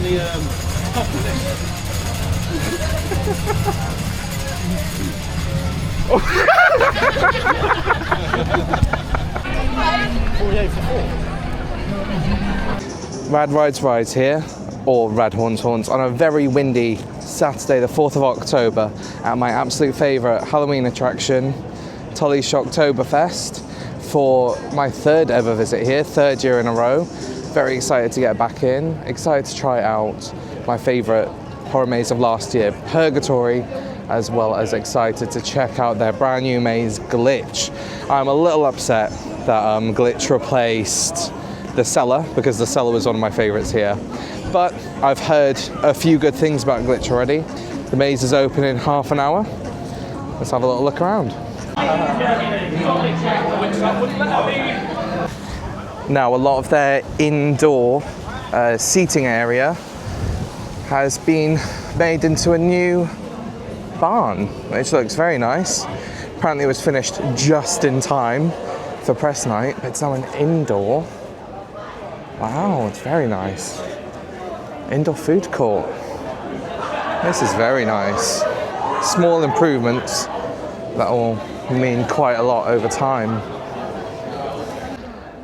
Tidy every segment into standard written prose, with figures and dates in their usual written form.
and the top of it. 48 for 4. Rad Rides here, or Rad Horns on a very windy Saturday, the 4th of October, at my absolute favourite Halloween attraction, Tulleys Shocktober Fest, for my 3rd ever visit here, 3rd year in a row. Very excited to get back in, excited to try out my favourite horror maze of last year, Purgatory, as well as excited to check out their brand new maze, Glitch. I'm a little upset that Glitch replaced the Cellar, because the Cellar was one of my favourites here. But I've heard a few good things about Glitch already. The maze is open in half an hour. Let's have a little look around. Now, a lot of their indoor seating area has been made into a new barn, which looks very nice. Apparently it was finished just in time for press night, but it's now an indoor. Wow, it's very nice. Indoor food court. This is very nice. Small improvements that will mean quite a lot over time.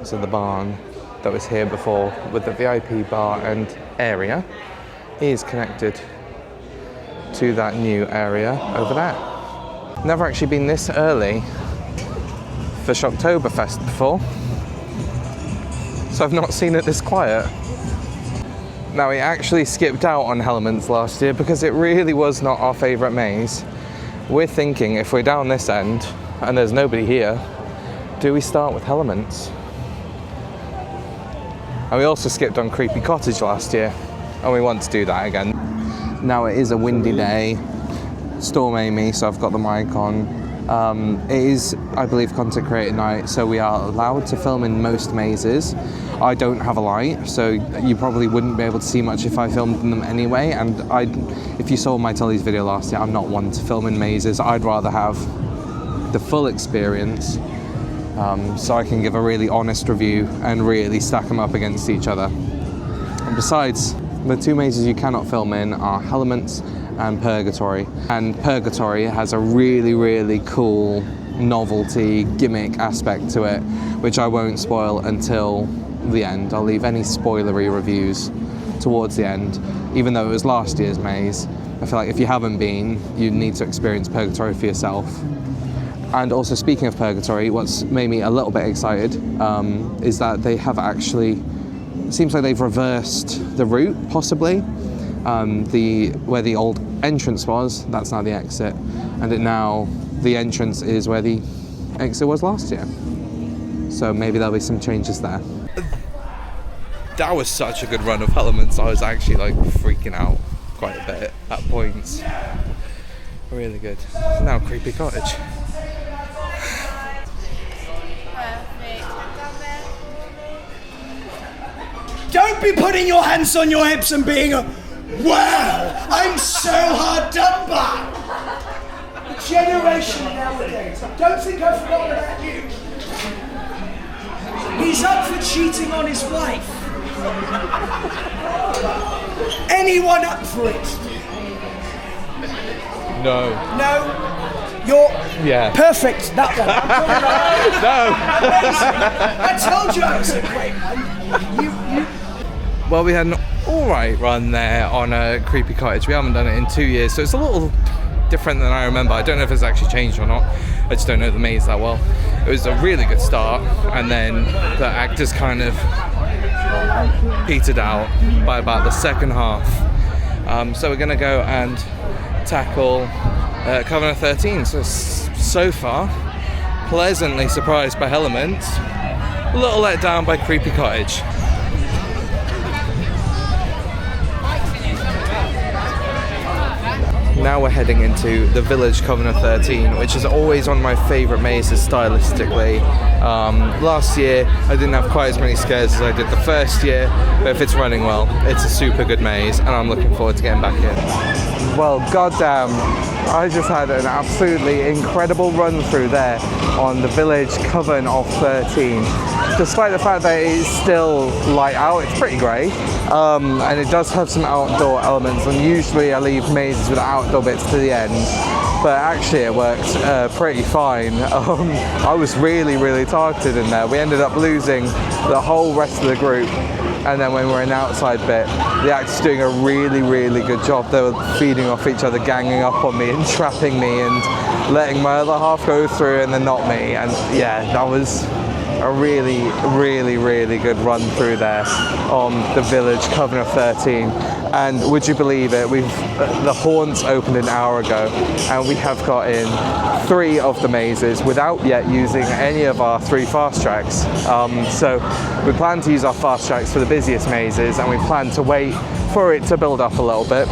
So the barn that was here before with the VIP bar and area is connected to that new area over there. Never actually been this early for Shocktober Fest before, so I've not seen it this quiet. Now, we actually skipped out on Elements last year because it really was not our favourite maze. We're thinking if we're down this end and there's nobody here, do we start with Elements? And we also skipped on Creepy Cottage last year, and we want to do that again. Now it is a windy day, Storm Amy, so I've got the mic on. It is, I believe, content creator night, so we are allowed to film in most mazes. I don't have a light, so you probably wouldn't be able to see much if I filmed in them anyway, and if you saw my Tulleys video last year, I'm not one to film in mazes. I'd rather have the full experience, so I can give a really honest review and really stack them up against each other. And besides, the two mazes you cannot film in are Elements and Purgatory. And Purgatory has a really, really cool novelty gimmick aspect to it, which I won't spoil until the end. I'll leave any spoilery reviews towards the end. Even though it was last year's maze, I feel like if you haven't been, you need to experience Purgatory for yourself. And also, speaking of Purgatory, what's made me a little bit excited is that they have actually, it seems like they've reversed the route, possibly. Where the old entrance was, that's now the exit, and the entrance is where the exit was last year. So maybe there'll be some changes there. That was such a good run of Elements. I was actually like freaking out quite a bit at points. Really good. Now Creepy Cottage. Don't be putting your hands on your hips and being a wow, I'm so hard done by. The generation nowadays. Don't think I've forgotten about you. He's up for cheating on his wife. Anyone up for it? No. No? You're perfect, that one. No. Amazing. I told you I was a great one. Well, we had an alright run there on a Creepy Cottage. We haven't done it in 2 years, so it's a little different than I remember. I don't know if it's actually changed or not. I just don't know the maze that well. It was a really good start, and then the actors kind of petered out by about the second half. So we're going to go and tackle Covenant 13. So far, pleasantly surprised by Elements, a little let down by Creepy Cottage. Now we're heading into the Village Covenant 13, which is always one of my favourite mazes stylistically. Last year I didn't have quite as many scares as I did the first year, but if it's running well, it's a super good maze and I'm looking forward to getting back in. Well, goddamn, I just had an absolutely incredible run through there on the village coven of 13. Despite the fact that it's still light out, it's pretty grey, and it does have some outdoor elements, and usually I leave mazes with outdoor bits to the end, but actually it worked pretty fine. I was really targeted in there. We ended up losing the whole rest of the group, and then when we're in the outside bit, the actors doing a really good job. They were feeding off each other, ganging up on me and trapping me and letting my other half go through and then not me, and yeah, that was a really good run through there on the village coven of 13. And would you believe it, the haunts opened an hour ago and we have got in 3 of the mazes without yet using any of our 3 fast tracks. So we plan to use our fast tracks for the busiest mazes, and we plan to wait for it to build up a little bit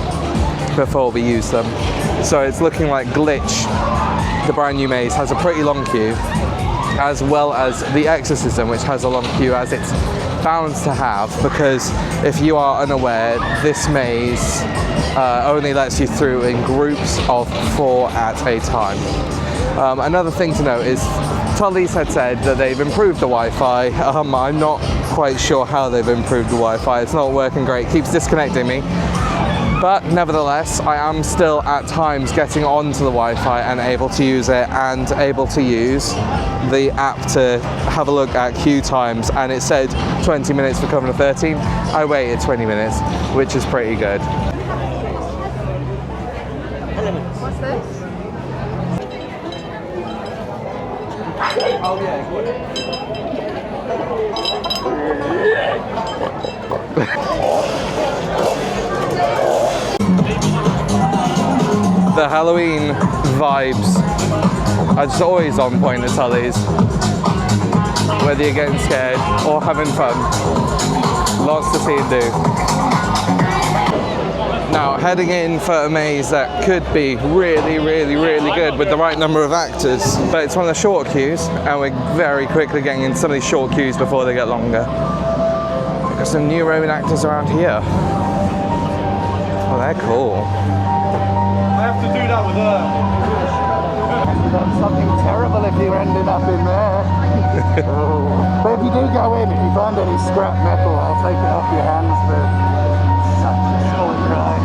before we use them. So it's looking like Glitch, the brand new maze, has a pretty long queue, as well as the Exorcism, which has a long queue, as it's bound to have, because if you are unaware, this maze only lets you through in groups of 4 at a time. Another thing to note is Tulleys had said that they've improved the Wi-Fi. I'm not quite sure how they've improved the Wi-Fi. It's not working great, it keeps disconnecting me. But nevertheless, I am still at times getting onto the Wi-Fi and able to use it, and able to use the app to have a look at queue times, and it said 20 minutes for Coven of 13. I waited 20 minutes, which is pretty good. What's this? Oh yeah. The Halloween vibes are just always on point at Tulleys. Whether you're getting scared or having fun, lots to see and do. Now, heading in for a maze that could be really good with the right number of actors, but it's one of the short queues, and we're very quickly getting in some of these short queues before they get longer. We've got some new Roman actors around here. Oh, they're cool. I have to do that with her. That's something terrible if you ended up in there. Oh. But if you do go in, if you find any scrap metal, I'll take it off your hands, but such a small crime.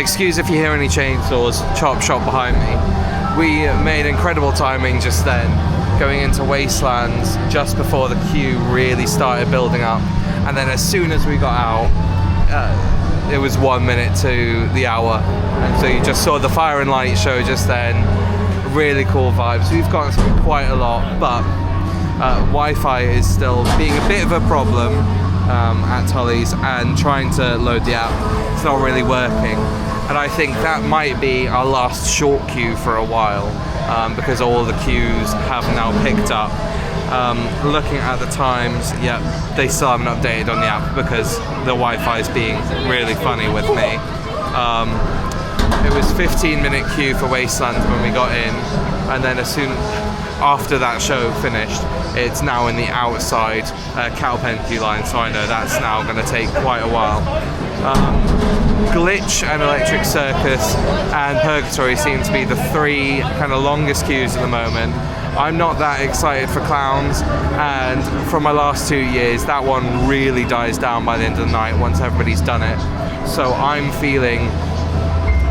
Excuse if you hear any chainsaws, chop shop behind me. We made incredible timing just then, going into Wastelands just before the queue really started building up. And then as soon as we got out, it was 1 minute to the hour. And so you just saw the Fire and Light show just then. Really cool vibes. We've gotten through quite a lot, but Wi-Fi is still being a bit of a problem at Tulleys, and trying to load the app, it's not really working. And I think that might be our last short queue for a while, because all the queues have now picked up. Looking at the times, yeah, they still haven't updated on the app because the Wi-Fi is being really funny with me. It was 15-minute queue for Wastelands when we got in, and then as soon after that show finished, it's now in the outside Cowpen queue line, so I know that's now going to take quite a while. Glitch and Electric Circus and Purgatory seem to be the three kind of longest queues at the moment. I'm not that excited for Clowns, and from my last 2 years, that one really dies down by the end of the night once everybody's done it. So I'm feeling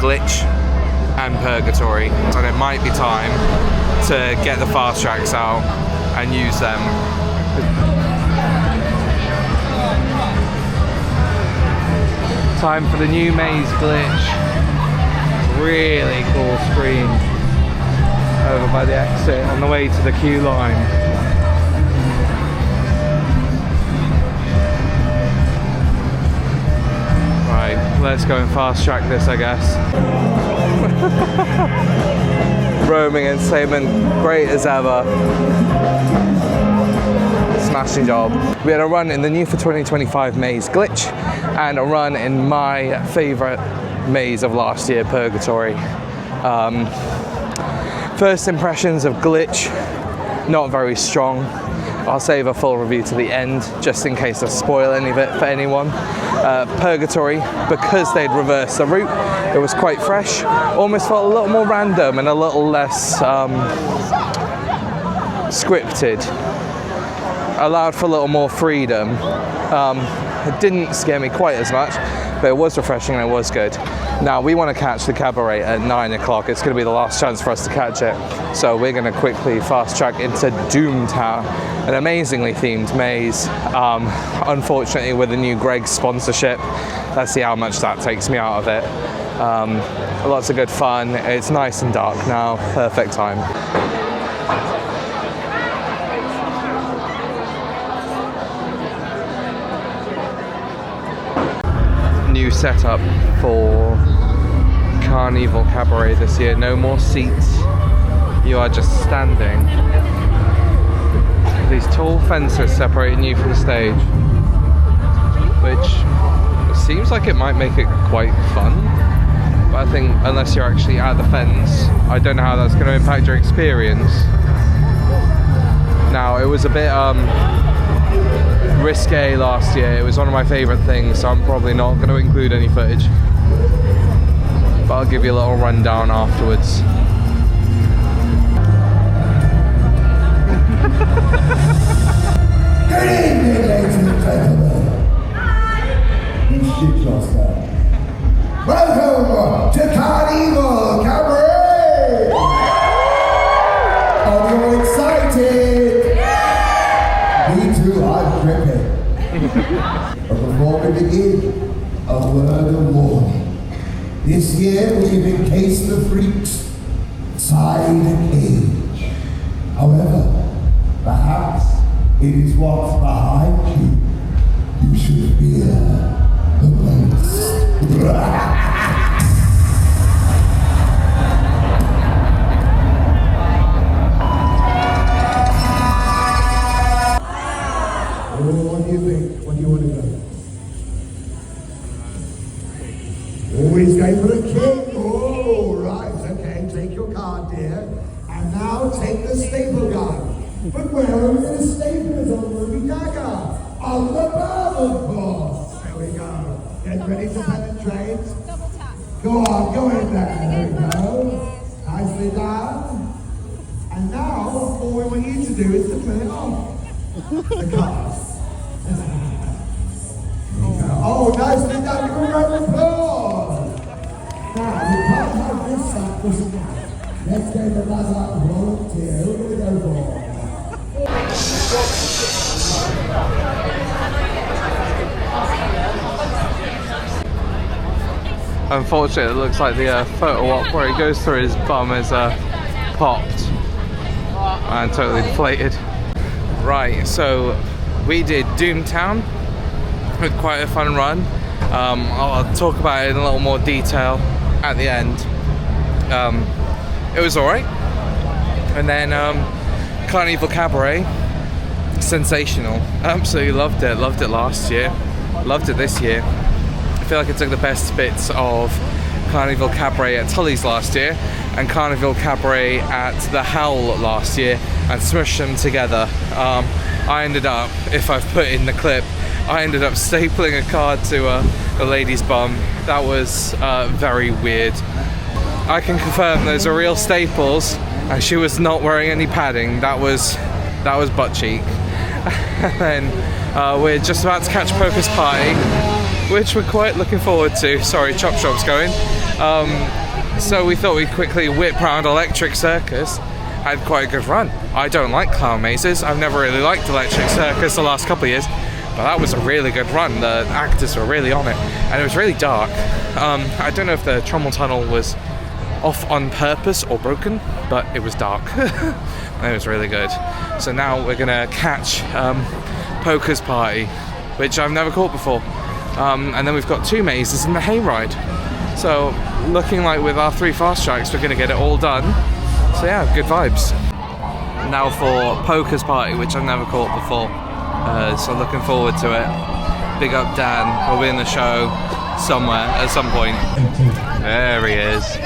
Glitch and Purgatory, and it might be time to get the fast tracks out and use them. Time for the new maze glitch. Really cool screen over by the exit on the way to the queue line. Right, let's go and fast track this, I guess. Roaming entertainment, great as ever. Smashing job. We had a run in the new for 2025 maze Glitch, and a run in my favourite maze of last year, Purgatory. First impressions of Glitch, not very strong. I'll save a full review to the end, just in case I spoil any of it for anyone. Purgatory, because they'd reversed the route, it was quite fresh, almost felt a little more random and a little less scripted. Allowed for a little more freedom. It didn't scare me quite as much, but it was refreshing and it was good. Now we want to catch the cabaret at 9 o'clock. It's going to be the last chance for us to catch it. So we're going to quickly fast track into Doom Tower, an amazingly themed maze. Unfortunately, with the new Greg sponsorship, let's see how much that takes me out of it. Lots of good fun. It's nice and dark now. Perfect time. New setup for Carnival Cabaret this year. No more seats. You are just standing. These tall fences separating you from the stage, which seems like it might make it quite fun. But I think unless you're actually at the fence, I don't know how that's going to impact your experience. Now, it was a bit risque last year. It was one of my favourite things, so I'm probably not going to include any footage. But I'll give you a little rundown afterwards. Good evening, ladies and gentlemen. This shit lost that. Welcome to Carnival Cabaret! Are you excited? Me too, I'm dripping. But before we begin, a word of warning. This year we've encased the freaks inside a cage. However, perhaps it is what's behind you should fear the most. What do you think? What do you want to go? Always going for a king? Oh, right, okay, take your card, dear. And now take the staple gun. But where are we going to staple it on the dagger? On the bow, of course. There we go. Get ready to penetrate. Double tap. Go on, go in there. There we go. Nicely done. And now, all we want you to do is to turn it off. The cards. Oh, nicely done. Give a round of applause. Let's go for another volunteer. Who are we going to go for? Unfortunately, it looks like the photo op where he goes through his bum is popped and totally deflated. Right, so we did Doomtown with quite a fun run. I'll talk about it in a little more detail at the end. It was alright. And then Carnival Cabaret, sensational. Absolutely loved it. Loved it last year. Loved it this year. I feel like I took the best bits of Carnival Cabaret at Tulleys last year and Carnival Cabaret at the Howl last year and smushed them together. I ended up, if I've put in the clip, I ended up stapling a card to a lady's bum. That was very weird. I can confirm those are real staples and she was not wearing any padding. That was butt cheek. And then we're just about to catch Poker's Party, which we're quite looking forward to. Sorry, Chop Shop's going. So we thought we'd quickly whip round Electric Circus. Had quite a good run. I don't like clown mazes. I've never really liked Electric Circus the last couple of years, but that was a really good run. The actors were really on it, and it was really dark. I don't know if the trommel tunnel was off on purpose or broken, but it was dark. It was really good. So now we're gonna catch Poker's Party, which I've never caught before. And then we've got 2 mazes in the hayride. So looking like with our 3 fast tracks, we're gonna get it all done. So yeah, good vibes. Now for Poker's Party, which I've never caught before. So looking forward to it. Big up Dan, we'll be in the show somewhere at some point. There he is.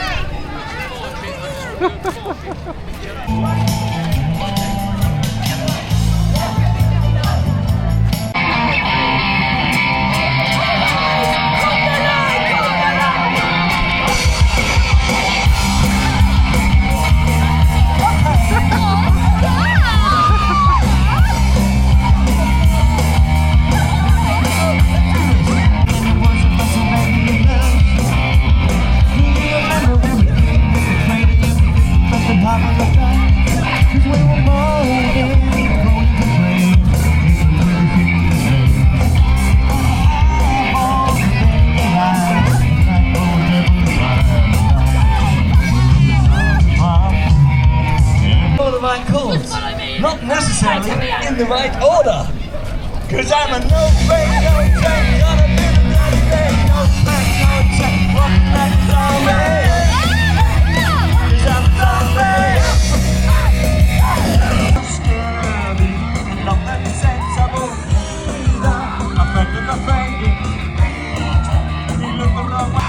Not necessarily in the right order. Cause I'm a no break, no take, gonna be the no break, no break, no take, walking like a zombie. Cause I'm a zombie. I'm scared, and I'm not sensible either. I'm friendly, not friendly. You look the wrong way.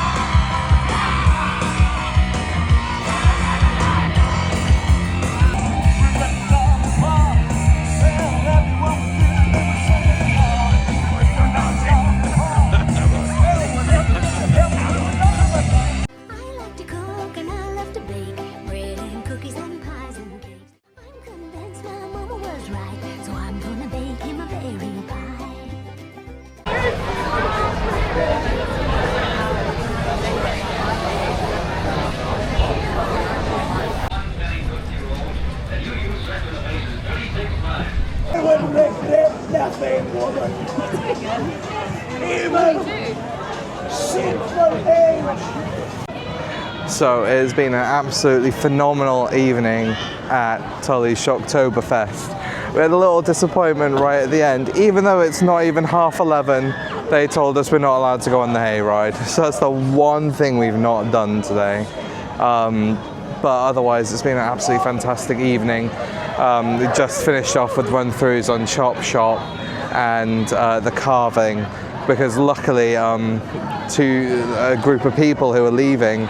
Nothing, woman. Even sinful age. So it has been an absolutely phenomenal evening at Tulleys Shocktober Fest. We had a little disappointment right at the end. Even though it's not even 11:30, they told us we're not allowed to go on the hayride. So that's the one thing we've not done today. But otherwise it's been an absolutely fantastic evening. We just finished off with run-throughs on Chop Shop and the carving, because luckily to a group of people who were leaving,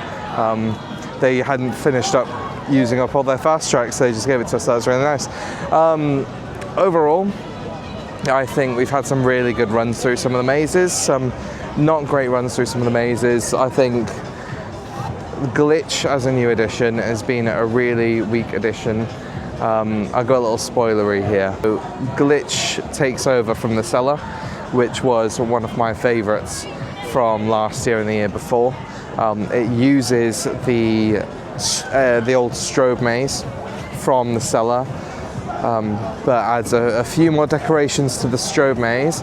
they hadn't finished up using up all their fast tracks, so they just gave it to us. That was really nice. Overall, I think we've had some really good runs through some of the mazes, some not great runs through some of the mazes. I think Glitch as a new addition has been a really weak addition. I've got a little spoilery here. So Glitch takes over from the Cellar, which was one of my favourites from last year and the year before. It uses the the old strobe maze from the cellar, but adds a few more decorations to the strobe maze,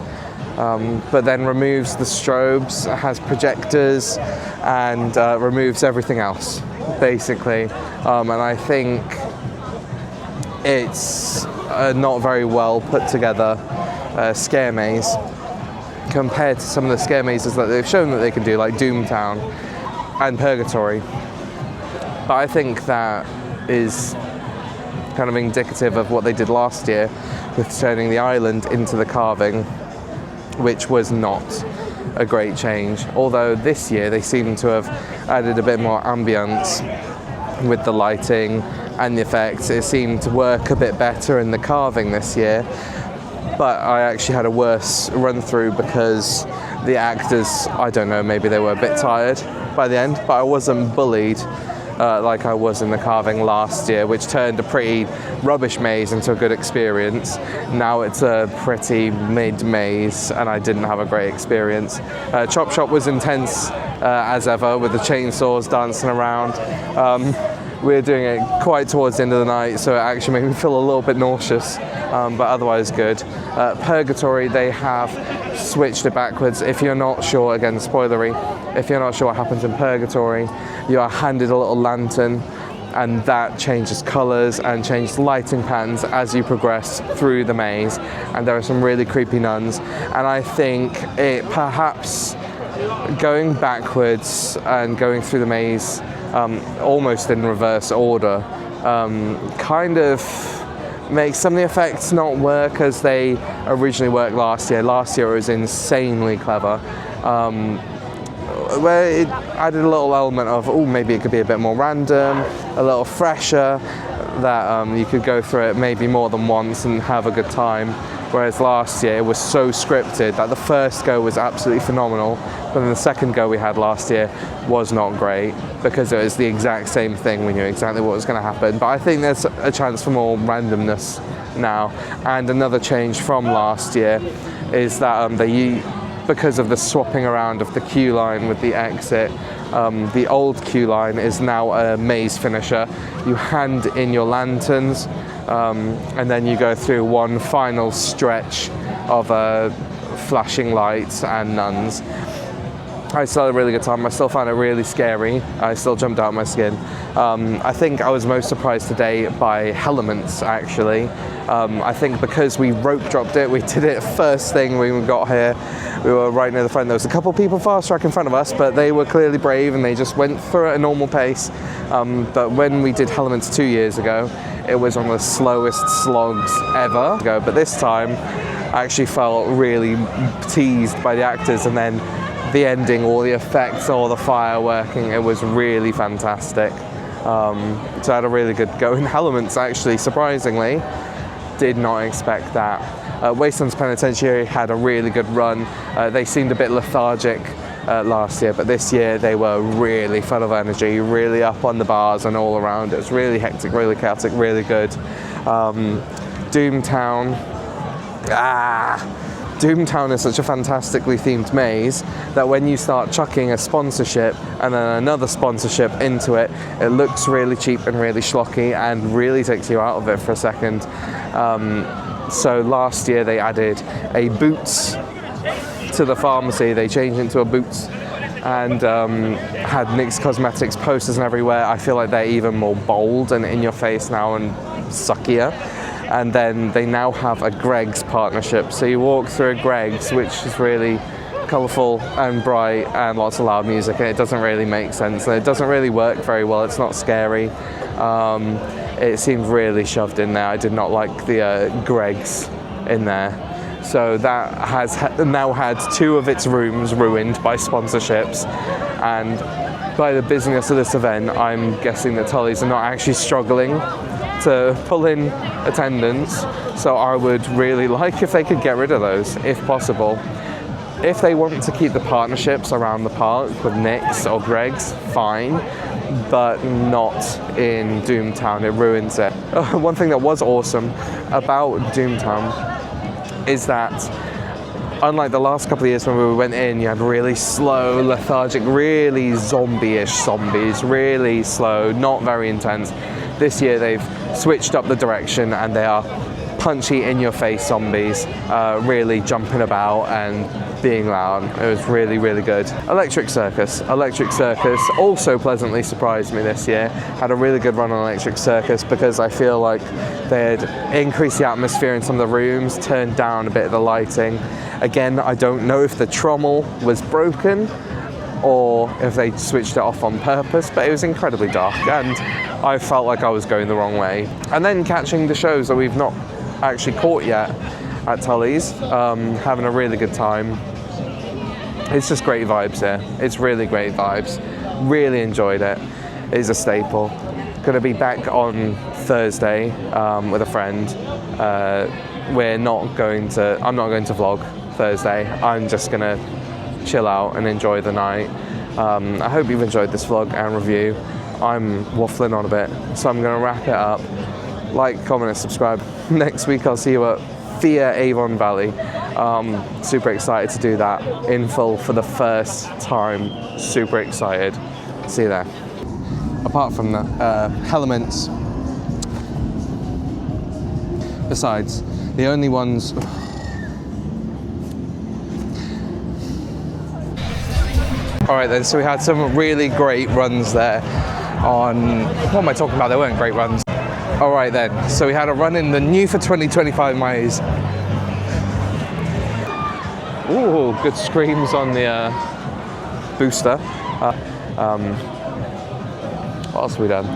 but then removes the strobes, has projectors, and removes everything else, basically. And I think it's a not very well put together scare maze compared to some of the scare mazes that they've shown that they can do, like Doomtown and Purgatory. But I think that is kind of indicative of what they did last year with turning the island into the carving, which was not a great change. Although this year they seem to have added a bit more ambience with the lighting and the effects. It seemed to work a bit better in the carving this year. But I actually had a worse run through because the actors, I don't know, maybe they were a bit tired by the end, but I wasn't bullied like I was in the carving last year, which turned a pretty rubbish maze into a good experience. Now it's a pretty mid maze and I didn't have a great experience. Chop Shop was intense as ever, with the chainsaws dancing around. We were doing it quite towards the end of the night, so it actually made me feel a little bit nauseous, but otherwise good. Purgatory, they have switched it backwards. If you're not sure, again, spoilery, if you're not sure what happens in Purgatory, you are handed a little lantern, and that changes colours and changes lighting patterns as you progress through the maze. And there are some really creepy nuns, and I think it perhaps going backwards and going through the maze almost in reverse order kind of makes some of the effects not work as they originally worked last year. Last year it was insanely clever, where it added a little element of, oh, maybe it could be a bit more random, a little fresher, that you could go through it maybe more than once and have a good time. Whereas last year it was so scripted that the first go was absolutely phenomenal, but then the second go we had last year was not great because it was the exact same thing. We knew exactly what was going to happen. But I think there's a chance for more randomness now. And another change from last year is that because of the swapping around of the queue line with the exit, the old queue line is now a maze finisher. You hand in your lanterns, and then you go through one final stretch of flashing lights and nuns. I still had a really good time. I still found it really scary. I still jumped out of my skin. I think I was most surprised today by Elements, actually. I think because we rope dropped it, we did it first thing when we got here. We were right near the front. There was a couple of people fast track in front of us, but they were clearly brave and they just went through at a normal pace. But when we did Elements 2 years ago, it was one of the slowest slogs ever. But this time, I actually felt really teased by the actors, and then the ending, all the effects, all the fireworking, it was really fantastic. So I had a really good go in Elements, actually, surprisingly. Did not expect that. Wastelands Penitentiary had a really good run. They seemed a bit lethargic last year, but this year they were really full of energy, really up on the bars and all around. It was really hectic, really chaotic, really good. Doomtown. Doomtown is such a fantastically themed maze that when you start chucking a sponsorship and then another sponsorship into it, it looks really cheap and really schlocky and really takes you out of it for a second. So last year they added a Boots to the pharmacy. They changed into a Boots and had NYX Cosmetics posters and everywhere. I feel like they're even more bold and in your face now and suckier. And then they now have a Greggs partnership. So you walk through a Greggs, which is really colourful and bright and lots of loud music, and it doesn't really make sense. And it doesn't really work very well. It's not scary. It seemed really shoved in there. I did not like the Greggs in there. So that has now had 2 of its rooms ruined by sponsorships. And by the business of this event, I'm guessing that Tulleys are not actually struggling to pull in attendance, so I would really like if they could get rid of those, if possible. If they want to keep the partnerships around the park with NYX or Greggs, fine, but not in Doomtown. It ruins it. One thing that was awesome about Doomtown is that unlike the last couple of years when we went in, you had really slow, lethargic, really zombie-ish zombies, really slow, not very intense. This year they've switched up the direction and they are punchy, in-your-face zombies, really jumping about and being loud. It was really, really good. Electric Circus also pleasantly surprised me this year. Had a really good run on Electric Circus because I feel like they had increased the atmosphere in some of the rooms, turned down a bit of the lighting. Again, I don't know if the trommel was broken or if they switched it off on purpose, but it was incredibly dark and I felt like I was going the wrong way. And then catching the shows that we've not actually caught yet at Tulleys, having a really good time. It's just great vibes here. It's really great vibes. Really enjoyed it. It's a staple. Going to be back on Thursday with a friend. I'm not going to vlog Thursday. I'm just going to chill out and enjoy the night. I hope you've enjoyed this vlog and review. I'm waffling on a bit, so I'm going to wrap it up. Like, comment and subscribe. Next week I'll see you at Via Avon Valley. Super excited to do that in full for the first time. Super excited. See you there. Apart from the elements, besides, the only ones. All right then, so we had some really great runs there on, what am I talking about? They weren't great runs. All right then, so we had a run in the new for 2025 maze. Ooh, good screams on the booster. What else have we done?